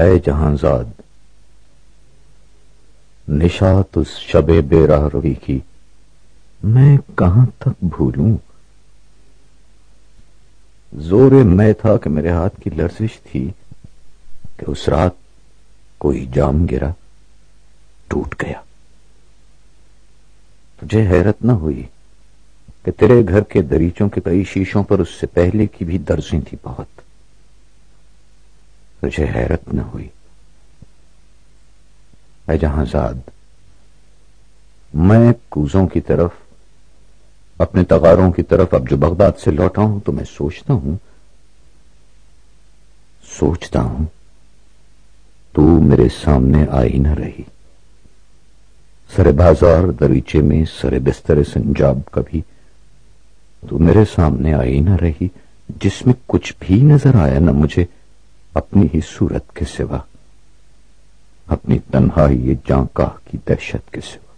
اے جہاں زاد، نشاط اس شب بے راہ روی کی میں کہاں تک بھولوں؟ زور میں تھا کہ میرے ہاتھ کی لرزش تھی کہ اس رات کوئی جام گرا، ٹوٹ گیا۔ تجھے حیرت نہ ہوئی کہ تیرے گھر کے دریچوں کے کئی شیشوں پر اس سے پہلے کی بھی درزیں تھی بہت؟ تجھے حیرت نہ ہوئی؟ اے جہاں زاد، میں کوزوں کی طرف، اپنے تغاروں کی طرف اب جو بغداد سے لوٹا ہوں تو میں سوچتا ہوں تو میرے سامنے آئی نہ رہی۔ سر بازار دریچے میں، سر بستر سنجاب کبھی تو میرے سامنے آئی نہ رہی، جس میں کچھ بھی نظر آیا نہ مجھے اپنی ہی صورت کے سوا، اپنی تنہائی جانکاہ کی دہشت کے سوا۔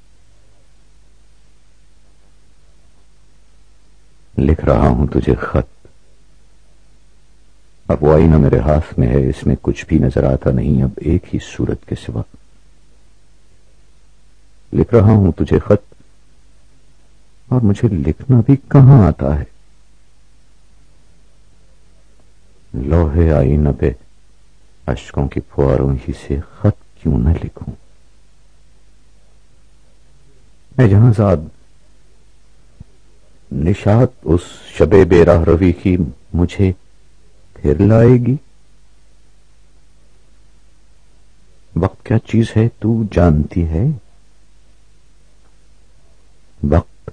لکھ رہا ہوں تجھے خط، اب وہ آئینہ میرے ہاتھ میں ہے، اس میں کچھ بھی نظر آتا نہیں اب ایک ہی صورت کے سوا۔ لکھ رہا ہوں تجھے خط، اور مجھے لکھنا بھی کہاں آتا ہے۔ لوہے آئینہ پہ اشکوں کی فواروں ہی سے خط کیوں نہ لکھوں؟ اے جہاں زاد، نشاط اس شب بے راہ روی کی مجھے پھر لائے گی؟ وقت کیا چیز ہے تو جانتی ہے؟ وقت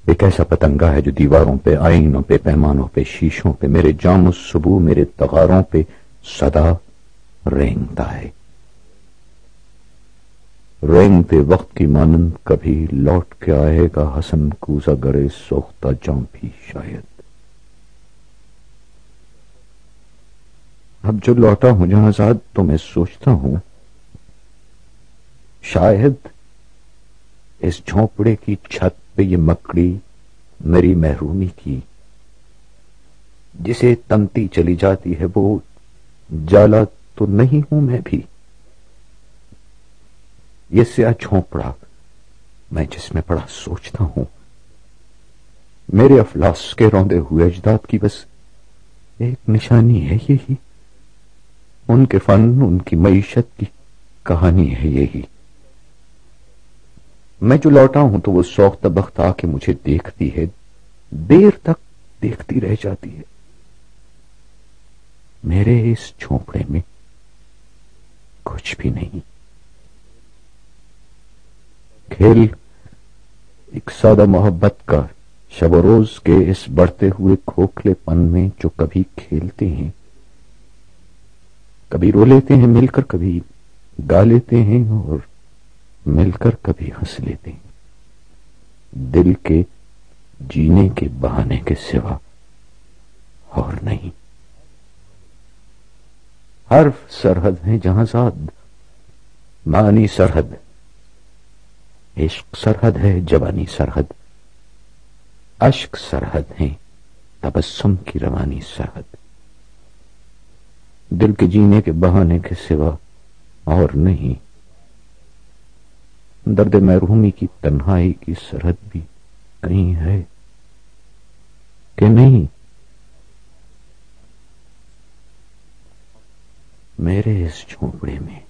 ایک ایسا پتنگا ہے جو دیواروں پہ، آئینوں پہ، پیمانوں پہ، شیشوں پہ، میرے جام الصبح، میرے تغاروں پہ سدا رینگتا ہے۔ رینگتے وقت کی مانند کبھی لوٹ کے آئے گا حسن کوزہ گرے سوختہ جام بھی شاید۔ اب جو لوٹا ہوں جہاں زاد تو میں سوچتا ہوں شاید اس جھونپڑے کی چھت پہ یہ مکڑی میری محرومی کی جسے تنتی چلی جاتی ہے وہ جالا تو نہیں ہوں میں بھی؟ یہ سیاہ جھونپڑا میں جس میں پڑا سوچتا ہوں میرے افلاس کے روندے ہوئے اجداد کی بس ایک نشانی ہے یہی، ان کے فن، ان کی معیشت کی کہانی ہے یہی۔ میں جو لوٹا ہوں تو وہ سوختہ بخت آ کے مجھے دیکھتی ہے، دیر تک دیکھتی رہ جاتی ہے۔ میرے اس جھونپڑے میں کچھ بھی نہیں۔ کھیل ایک سادہ محبت کا، شب و روز کے اس بڑھتے ہوئے کھوکھلے پن میں جو کبھی کھیلتے ہیں، کبھی رو لیتے ہیں مل کر، کبھی گا لیتے ہیں اور مل کر کبھی ہنس لیتے ہیں، دل کے جینے کے بہانے کے سوا اور نہیں۔ حرف سرحد ہیں جہاں زاد، معنی سرحد، عشق سرحد ہے، جوانی سرحد، اشک سرحد ہیں، تبسم کی روانی سرحد، دل کے جینے کے بہانے کے سوا اور نہیں۔ درد محرومی کی تنہائی کی سرحد بھی کہیں ہے کہ نہیں؟ میرے اس جھونپڑے میں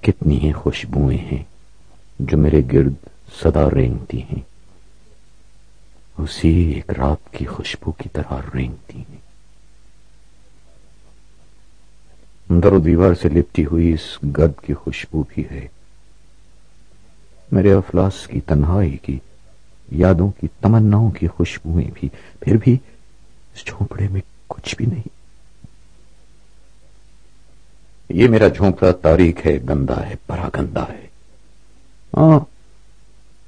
کتنی ہی خوشبوئیں ہیں جو میرے گرد سدا رینگتی ہیں، اسی ایک رات کی خوشبو کی طرح رینگتی ہیں۔ در و دیوار سے لپٹی ہوئی اس گرد کی خوشبو بھی ہے، میرے افلاس کی تنہائی کی، یادوں کی، تمناؤں کی خوشبوئیں بھی، پھر بھی اس جھونپڑے میں کچھ بھی نہیں۔ یہ میرا جھونپڑا تاریک ہے، گندا ہے، بڑا گندا ہے۔ ہاں،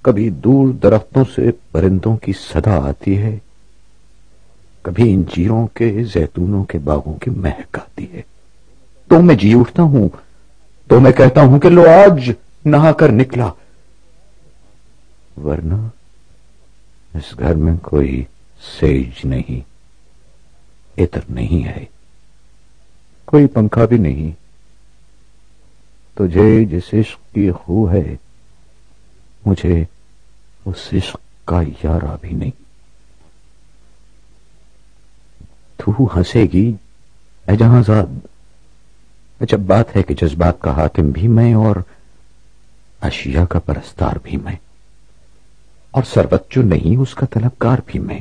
کبھی دور درختوں سے پرندوں کی صدا آتی ہے، کبھی انجیروں کے، زیتونوں کے باغوں کی مہک آتی ہے، تو میں جی اٹھتا ہوں، تو میں کہتا ہوں کہ لو آج نہا کر نکلا، ورنہ اس گھر میں کوئی سیج نہیں، عطر نہیں ہے۔ کوئی پنکھا بھی نہیں، تجھے جس عشق کی خو ہے مجھے اس عشق کا یارہ بھی نہیں۔ تو ہنسے گی اے جہاں زاد، جب بات ہے کہ جذبات کا حاکم بھی میں اور اشیاء کا پرستار بھی میں، اور ثروت جو نہیں اس کا طلبگار بھی میں۔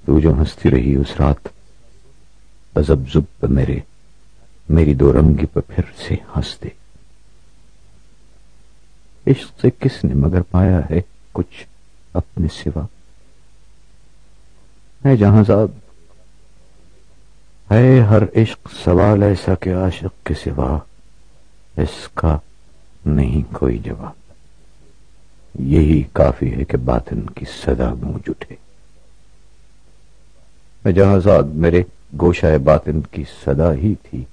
تو جو ہنستی رہی اس رات تذبذب پہ میری دو رنگی پہ پھر سے ہنس دے۔ عشق سے کس نے مگر پایا ہے کچھ اپنے سوا؟ اے جہاں زاد، ہے ہر عشق سوال ایسا کہ عاشق کے سوا اس کا نہیں کوئی جواب۔ یہی کافی ہے کہ باطن کی صدا گونج اٹھے۔ اے جہاں زاد، میرے گوشہ باطن کی صدا ہی تھی،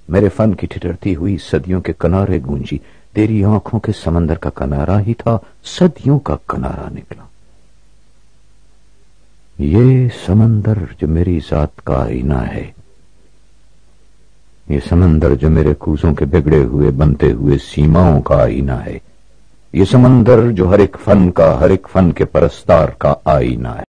میرے فن کی ٹھٹرتی ہوئی صدیوں کے کنارے گونجی، تیری آنکھوں کے سمندر کا کنارہ ہی تھا، صدیوں کا کنارہ نکلا۔ یہ سمندر جو میری ذات کا آئینہ ہے، یہ سمندر جو میرے کوزوں کے بگڑے ہوئے بنتے ہوئے سیماؤں کا آئینہ ہے، یہ سمندر جو ہر ایک فن کے پرستار کا آئینہ ہے۔